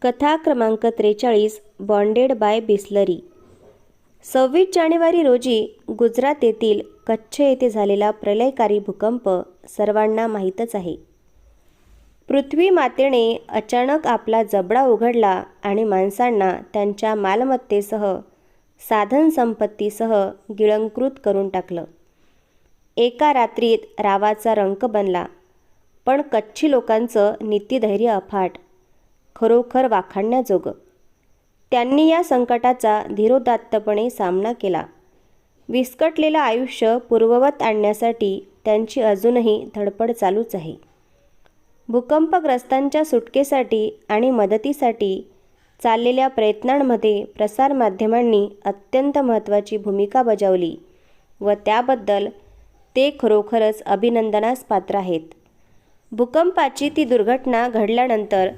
कथा क्रमांक 43 bonded bye Bisleri. 26 जानेवारी रोजी गुजरात येथील कच्छ येथे झालेला प्रलयकारी भूकंप सर्वांना माहीतच आहे. पृथ्वी मातेने अचानक आपला जबडा उघडला आणि माणसांना त्यांच्या मालमत्तेसह साधनसंपत्तीसह गिळंकृत करून टाकलं. एका रात्रीत रावाचा रंक बनला. पण कच्छी लोकांचं नीतिधैर्य अफाट, खरोखर वाखाणण्याजोगं. त्यांनी या संकटाचा धीरोदात्तपणे सामना केला. विस्कटलेलं आयुष्य पूर्ववत आणण्यासाठी त्यांची अजूनही धडपड चालूच आहे. भूकंपग्रस्तांच्या सुटकेसाठी आणि मदतीसाठी चाललेल्या प्रयत्नांमध्ये प्रसारमाध्यमांनी अत्यंत महत्त्वाची भूमिका बजावली व त्याबद्दल ते खरोखरच अभिनंदनास पात्र आहेत. भूकंपाची ती दुर्घटना घडल्यानंतर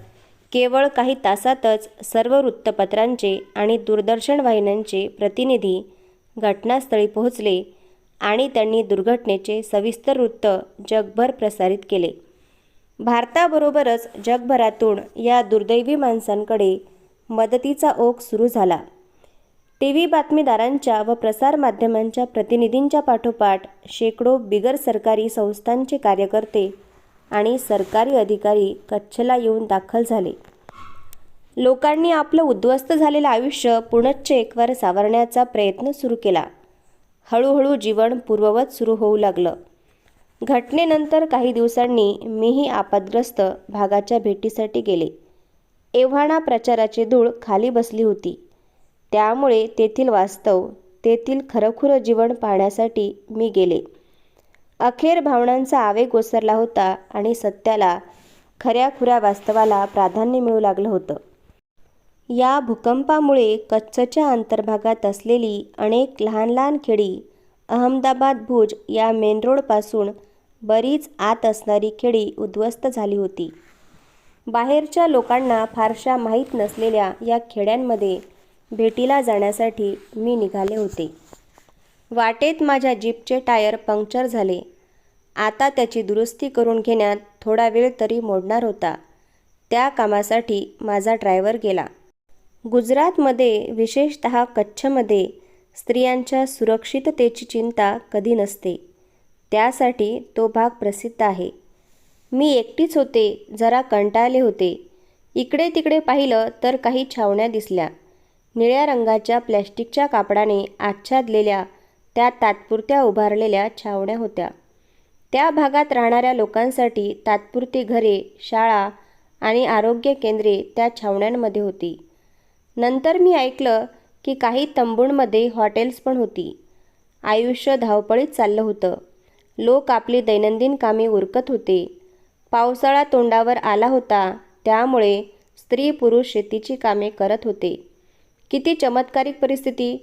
केवळ काही तासातच सर्व वृत्तपत्रांचे आणि दूरदर्शन वाहिन्यांचे प्रतिनिधी घटनास्थळी पोहोचले आणि त्यांनी दुर्घटनेचे सविस्तर वृत्त जगभर प्रसारित केले. भारताबरोबरच जगभरातून या दुर्दैवी माणसांकडे मदतीचा ओघ सुरू झाला. टीव्ही बातमीदारांच्या व प्रसारमाध्यमांच्या प्रतिनिधींच्या पाठोपाठ शेकडो बिगर सरकारी संस्थांचे कार्यकर्ते आणि सरकारी अधिकारी कच्छला येऊन दाखल झाले. लोकांनी आपलं उद्ध्वस्त झालेलं आयुष्य पुनश्च एकवार सावरण्याचा प्रयत्न सुरू केला. हळूहळू जीवन पूर्ववत सुरू होऊ लागलं. घटनेनंतर काही दिवसांनी मीही आपदग्रस्त भागाच्या भेटीसाठी गेले. एव्हाना प्रचाराची धूळ खाली बसली होती. त्यामुळे तेथील वास्तव, तेथील खरंखुरं जीवन पाहण्यासाठी मी गेले. अखेर भावनांचा आवेग ओसरला होता आणि सत्याला, खऱ्याखुऱ्या वास्तवाला प्राधान्य मिळू लागलं होतं. या भूकंपामुळे कच्छच्या अंतर्भागात असलेली अनेक लहान लहान खेडी, अहमदाबाद भुज या मेन रोडपासून बरीच आत असणारी खेडी उद्ध्वस्त झाली होती. बाहेरच्या लोकांना फारशा माहीत नसलेल्या या खेड्यांमध्ये भेटीला जाण्यासाठी मी निघाले होते. वाटेत माझ्या जीपचे टायर पंक्चर झाले. आता त्याची दुरुस्ती करून घेण्यात थोडा वेळ तरी मोडणार होता. त्या कामासाठी माझा ड्रायव्हर गेला. गुजरातमध्ये, विशेषतः कच्छमध्ये स्त्रियांच्या सुरक्षिततेची चिंता कधी नसते. त्यासाठी तो भाग प्रसिद्ध आहे. मी एकटीच होते. जरा कंटाळले होते. इकडे तिकडे पाहिलं तर काही छावण्या दिसल्या. निळ्या रंगाच्या प्लॅस्टिकच्या कापडाने आच्छादलेल्या त्या तात्पुरत्या उभारलेल्या छावण्या होत्या. त्या भागात राहणाऱ्या लोकांसाठी तात्पुरती घरे, शाळा आणि आरोग्य केंद्रे त्या छावण्यांमध्ये होती. नंतर मी ऐकलं की काही तंबूंमध्ये हॉटेल्स पण होती. आयुष्य धावपळीत चाललं होतं. लोक आपली दैनंदिन कामे उरकत होते. पावसाळा तोंडावर आला होता, त्यामुळे स्त्री पुरुष शेतीची कामे करत होते. किती चमत्कारिक परिस्थिती!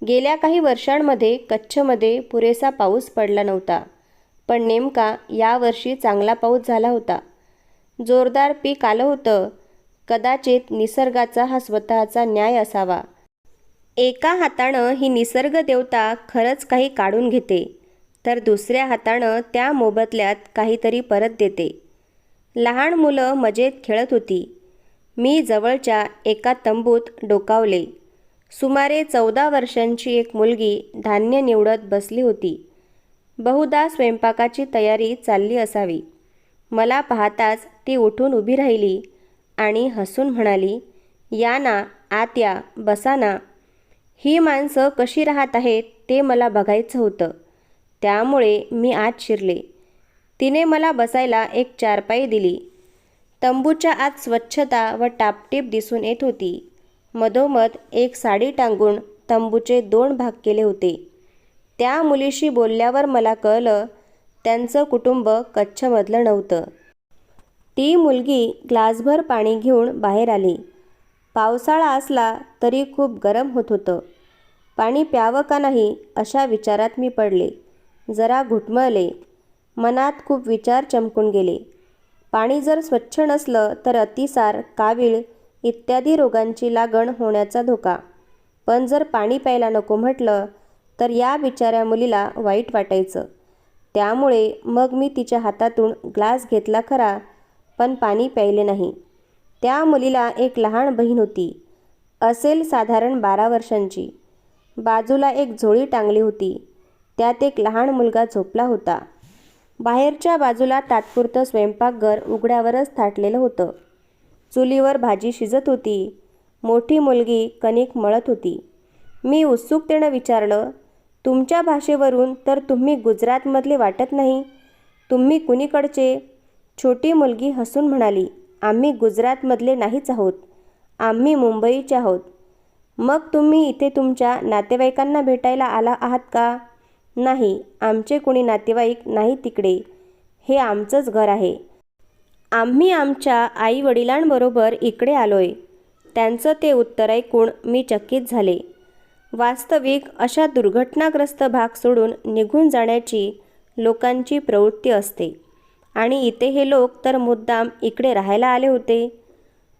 गेल्या काही वर्षांमध्ये कच्छमध्ये पुरेसा पाऊस पडला नव्हता. पण नेमका यावर्षी चांगला पाऊस झाला होता. जोरदार पीक आलं होतं. कदाचित निसर्गाचा हा स्वतःचा न्याय असावा. एका हातानं ही निसर्ग देवता खरंच काही काढून घेते, तर दुसऱ्या हातानं त्या मोबदल्यात काहीतरी परत देते. लहान मुलं मजेत खेळत होती. मी जवळच्या एका तंबूत डोकावले. सुमारे 14 वर्षांची एक मुलगी धान्य निवडत बसली होती. बहुधा स्वयंपाकाची तयारी चालली असावी. मला पाहताच ती उठून उभी राहिली आणि हसून म्हणाली, "या ना, आत या, बसा ना." ही माणसं कशी राहत आहेत ते मला बघायचं होतं. त्यामुळे मी आत शिरले. तिने मला बसायला एक चारपाई दिली. तंबूच्या आत स्वच्छता व टापटीप दिसून येत होती. मधोमध एक साडी टांगून तंबूचे 2 भाग केले होते. त्या मुलीशी बोलल्यावर मला कळलं, त्यांचं कुटुंब कच्छमधलं नव्हतं. ती मुलगी ग्लासभर पाणी घेऊन बाहेर आली. पावसाळा असला तरी खूप गरम होत होतं. पाणी प्यावं का नाही अशा विचारात मी पडले. जरा घुटमळले. मनात खूप विचार चमकून गेले. पाणी जर स्वच्छ नसलं तर अतिसार, कावीळ इत्यादी रोगांची लागण होण्याचा धोका. पण जर पाणी प्यायला नको म्हटलं तर या बिचाऱ्या मुलीला वाईट वाटायचं. त्यामुळे मग मी तिच्या हातातून ग्लास घेतला खरा, पण पाणी प्यायले नाही. त्या मुलीला एक लहान बहीण होती, असेल साधारण 12 वर्षांची. बाजूला एक झोळी टांगली होती, त्यात एक लहान मुलगा झोपला होता. बाहेरच्या बाजूला तात्पुरतं स्वयंपाकघर उघड्यावरच थाटलेलं होतं. चुलीवर भाजी शिजत होती. मोठी मुलगी कणिक मळत होती. मी उत्सुकतेनं विचारलं, तुमच्या भाषेवरून तर तुम्ही गुजरातमधले वाटत नाही. तुम्ही कुणीकडचे? छोटी मुलगी हसून म्हणाली, आम्ही गुजरातमधले नाहीच आहोत. आम्ही मुंबईचे आहोत. मग तुम्ही इथे तुमच्या नातेवाईकांना भेटायला आला आहात का? नाही, आमचे कोणी नातेवाईक नाही तिकडे. हे आमचंच घर आहे. आम्ही आमच्या आईवडिलांबरोबर इकडे आलोय. त्यांचं ते उत्तर ऐकून मी चकित झाले. वास्तविक अशा दुर्घटनाग्रस्त भाग सोडून निघून जाण्याची लोकांची प्रवृत्ती असते आणि इथे हे लोक तर मुद्दाम इकडे राहायला आले होते.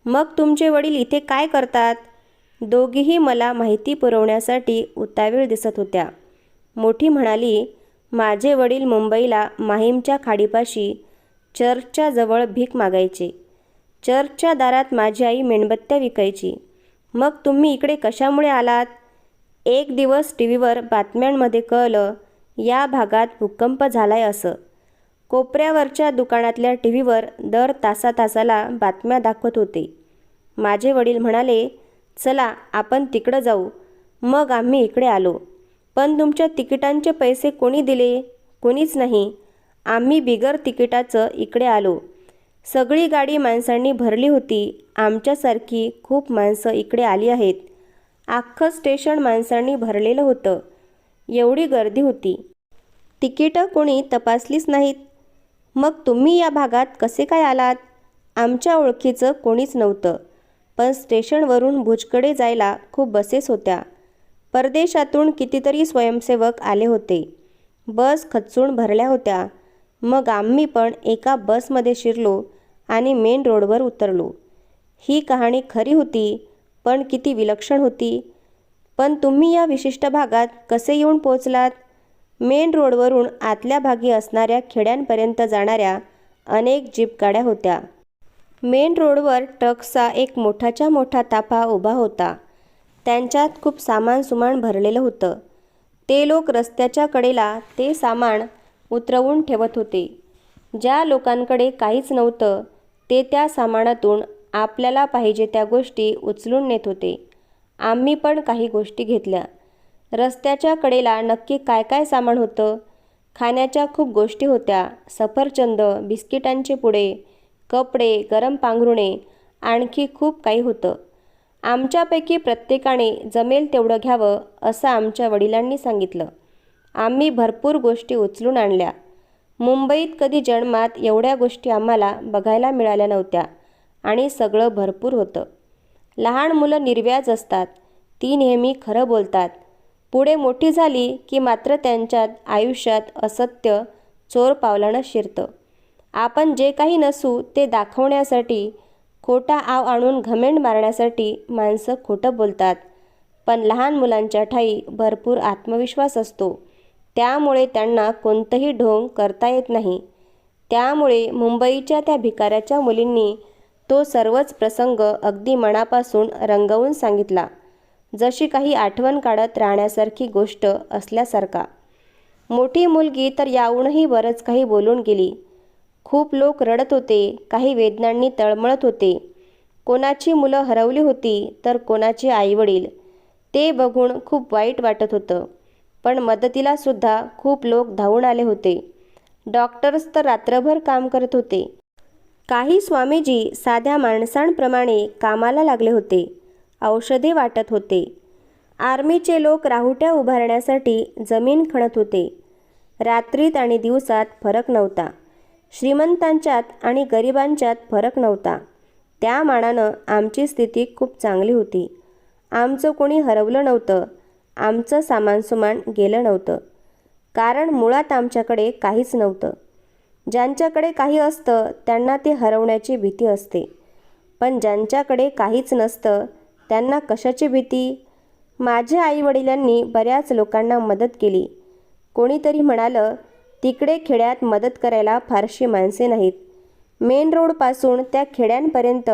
मग तुमचे वडील इथे काय करतात? दोघीही मला माहिती पुरवण्यासाठी उतावीळ दिसत होत्या. मोठी म्हणाली, माझे वडील मुंबईला माहीमच्या खाडीपाशी चर्चच्या जवळ भीक मागायचे. चर्चच्या दारात माझी आई मेणबत्त्या विकायची. मग तुम्ही इकडे कशामुळे आलात? एक दिवस टीव्हीवर बातम्यांमध्ये कळलं, या भागात भूकंप झालाय असं. कोपऱ्यावरच्या दुकानातल्या टीव्हीवर दर तासातासाला बातम्या दाखवत होते. माझे वडील म्हणाले, चला आपण तिकडं जाऊ. मग आम्ही इकडे आलो. पण तुमच्या तिकिटांचे पैसे कोणी दिले? कोणीच नाही. आम्ही बिगर तिकिटाचं इकडे आलो. सगळी गाडी माणसांनी भरली होती. आमच्यासारखी खूप माणसं इकडे आली आहेत. अख्खं स्टेशन माणसांनी भरलेलं होतं. एवढी गर्दी होती. तिकीटं कोणी तपासलीच नाहीत. मग तुम्ही या भागात कसे काय आलात? आमच्या ओळखीचं कोणीच नव्हतं. पण स्टेशनवरून भुजकडे जायला खूप बसेस होत्या. परदेशातून कितीतरी स्वयंसेवक आले होते. बस खच्चून भरल्या होत्या. मग आम्ही पण एका बसमध्ये शिरलो आणि मेन रोडवर उतरलो. ही कहाणी खरी होती, पण किती विलक्षण होती. पण तुम्ही या विशिष्ट भागात कसे येऊन पोहोचलात? मेन रोडवरून आतल्या भागी असणाऱ्या खेड्यांपर्यंत जाणाऱ्या अनेक जीप गाड्या होत्या. मेन रोडवर ट्रक्सचा एक मोठाच्या मोठा ताफा उभा होता. त्यांच्यात खूप सामान भरलेलं होतं. ते लोक रस्त्याच्या कडेला ते सामान उतरवून ठेवत होते. ज्या लोकांकडे काहीच नव्हतं ते त्या सामानातून आपल्याला पाहिजे त्या गोष्टी उचलून नेत होते. आम्ही पण काही गोष्टी घेतल्या. रस्त्याच्या कडेला नक्की काय काय सामान होतं? खाण्याच्या खूप गोष्टी होत्या. सफरचंद, बिस्किटांचे पुडे, कपडे, गरम पांघरुणे, आणखी खूप काही होतं. आमच्यापैकी प्रत्येकाने जमेल तेवढं घ्यावं असं आमच्या वडिलांनी सांगितलं. आम्ही भरपूर गोष्टी उचलून आणल्या. मुंबईत कधी जन्मात एवढ्या गोष्टी आम्हाला बघायला मिळाल्या नव्हत्या आणि सगळं भरपूर होतं. लहान मुलं निर्व्याज असतात. ती नेहमी खरं बोलतात. पुढे मोठी झाली की मात्र त्यांच्यात आयुष्यात असत्य चोर पावलानं शिरतं. आपण जे काही नसू ते दाखवण्यासाठी, खोटा आव आणून घमेंड मारण्यासाठी माणसं खोटं बोलतात. पण लहान मुलांच्या ठायी भरपूर आत्मविश्वास असतो. त्यामुळे त्यांना कोणतंही ढोंग करता येत नाही. त्यामुळे मुंबईच्या त्या भिकाऱ्याच्या मुलींनी तो सर्वच प्रसंग अगदी मनापासून रंगवून सांगितला, जशी काही आठवण काढत राहण्यासारखी गोष्ट असल्यासारखा. मोठी मुलगी तर याहूनही बरंच काही बोलून गेली. खूप लोक रडत होते, काही वेदनांनी तळमळत होते. कोणाची मुलं हरवली होती तर कोणाचे आईवडील. ते बघून खूप वाईट वाटत होतं. पण मदतीलासुद्धा खूप लोक धावून आले होते. डॉक्टर्स तर रात्रभर काम करत होते. काही स्वामीजी साध्या माणसांप्रमाणे कामाला लागले होते. औषधे वाटत होते. आर्मीचे लोक राहुट्या उभारण्यासाठी जमीन खणत होते. रात्रीत आणि दिवसात फरक नव्हता. श्रीमंतांच्यात आणि गरिबांच्यात फरक नव्हता. त्या मानानं आमची स्थिती खूप चांगली होती. आमचं कोणी हरवलं नव्हतं. आमचं सामानसुमान गेलं नव्हतं. कारण मुळात आमच्याकडे काहीच नव्हतं. ज्यांच्याकडे काही असतं त्यांना ते हरवण्याची भीती असते. पण ज्यांच्याकडे काहीच नसतं त्यांना कशाची भीती? माझ्या आईवडिलांनी बऱ्याच लोकांना मदत केली. कोणीतरी म्हणालं, तिकडे खेड्यात मदत करायला फारशी माणसे नाहीत. मेन रोडपासून त्या खेड्यांपर्यंत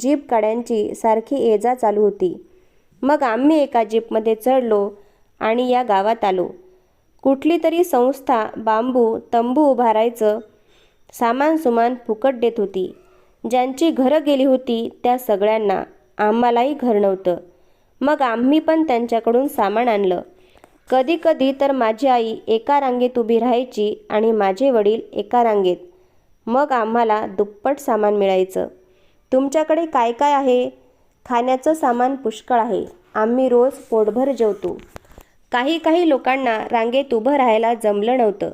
जीप गाड्यांची सारखी ये जा चालू होती. मग आम्ही एका जीपमध्ये चढलो आणि या गावात आलो. कुठली तरी संस्था बांबू तंबू उभारायचं सामान सुमान फुकट देत होती. ज्यांची घरं गेली होती त्या सगळ्यांना. आम्हालाही घर नव्हतं. मग आम्ही पण त्यांच्याकडून सामान आणलं. कधी कधी तर माझी आई एका रांगेत उभी राहायची आणि माझे वडील एका रांगेत. मग आम्हाला दुप्पट सामान मिळायचं. तुमच्याकडे काय काय आहे? खाण्याचं सामान पुष्कळ आहे. आम्ही रोज पोटभर जेवतो. काही लोकांना रांगेत उभं राहायला जमलं नव्हतं.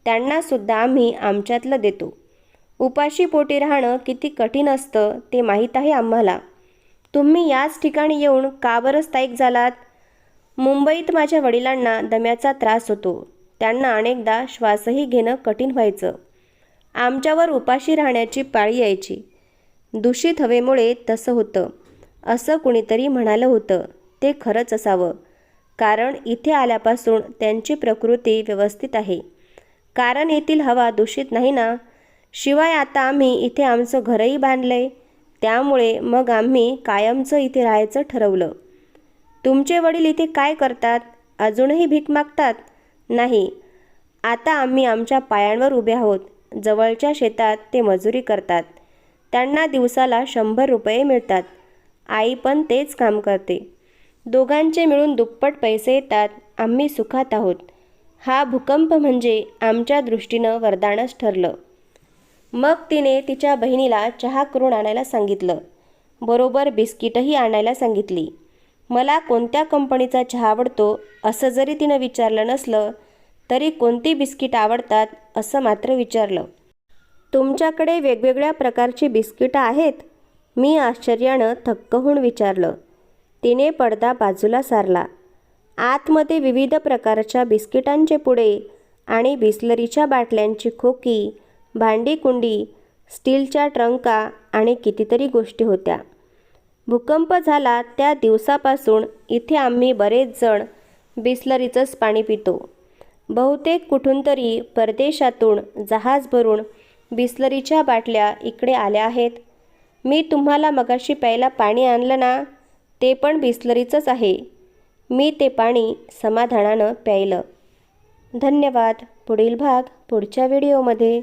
त्यांनासुद्धा आम्ही आमच्यातलं देतो. उपाशी पोटी राहणं किती कठीण असतं ते माहीत आहे आम्हाला. तुम्ही याच ठिकाणी येऊन का बरं स्थायिक झालात? मुंबईत माझ्या वडिलांना दम्याचा त्रास होतो. त्यांना अनेकदा श्वासही घेणं कठीण व्हायचं. आमच्यावर उपाशी राहण्याची पाळी यायची. दूषित हवेमुळे तसं होतं असं कुणीतरी म्हणालं होतं. ते खरंच असावं, कारण इथे आल्यापासून त्यांची प्रकृती व्यवस्थित आहे. कारण येथील हवा दूषित नाही ना. शिवाय आता आम्ही इथे आमचं घरही बांधलंय. त्यामुळे मग आम्ही कायमचं इथे राहायचं ठरवलं. तुमचे वडील इथे काय करतात? अजूनही भीक मागतात? नाही, आता आम्ही आमच्या पायांवर उभे आहोत. जवळच्या शेतात ते मजुरी करतात. त्यांना दिवसाला 100 रुपये मिळतात. आई पण तेच काम करते. दोघांचे मिळून दुप्पट पैसे येतात. आम्ही सुखात आहोत. हा भूकंप म्हणजे आमच्या दृष्टीनं वरदानच ठरलं. मग तिने तिच्या बहिणीला चहा करून आणायला सांगितलं. बरोबर बिस्किटही आणायला सांगितली. मला कोणत्या कंपनीचा चहा आवडतो असं जरी तिनं विचारलं नसलं तरी कोणती बिस्किट आवडतात असं मात्र विचारलं. तुमच्याकडे वेगवेगळ्या प्रकारची बिस्किटं आहेत? मी आश्चर्यानं थक्क होऊन विचारलं. तिने पडदा बाजूला सारला. आतमध्ये विविध प्रकारच्या बिस्किटांचे पुडे आणि बिस्लरीच्या बाटल्यांची खोकी, भांडी-कुंडी, स्टीलच्या ट्रंका आणि कितीतरी गोष्टी होत्या. भूकंप झाला त्या दिवसापासून इथे आम्ही बरेच जण बिस्लरीचंच पाणी पितो. बहुतेक कुठून तरी परदेशातून जहाज भरून बिस्लरीच्या बाटल्या इकडे आल्या आहेत. मी तुम्हाला मगाशी प्यायला पाणी आणलं ना, ते पण बिस्लरीचंच आहे. मी ते पाणी समाधानानं प्यायलं. धन्यवाद. पुढील भाग पुढच्या व्हिडिओमध्ये.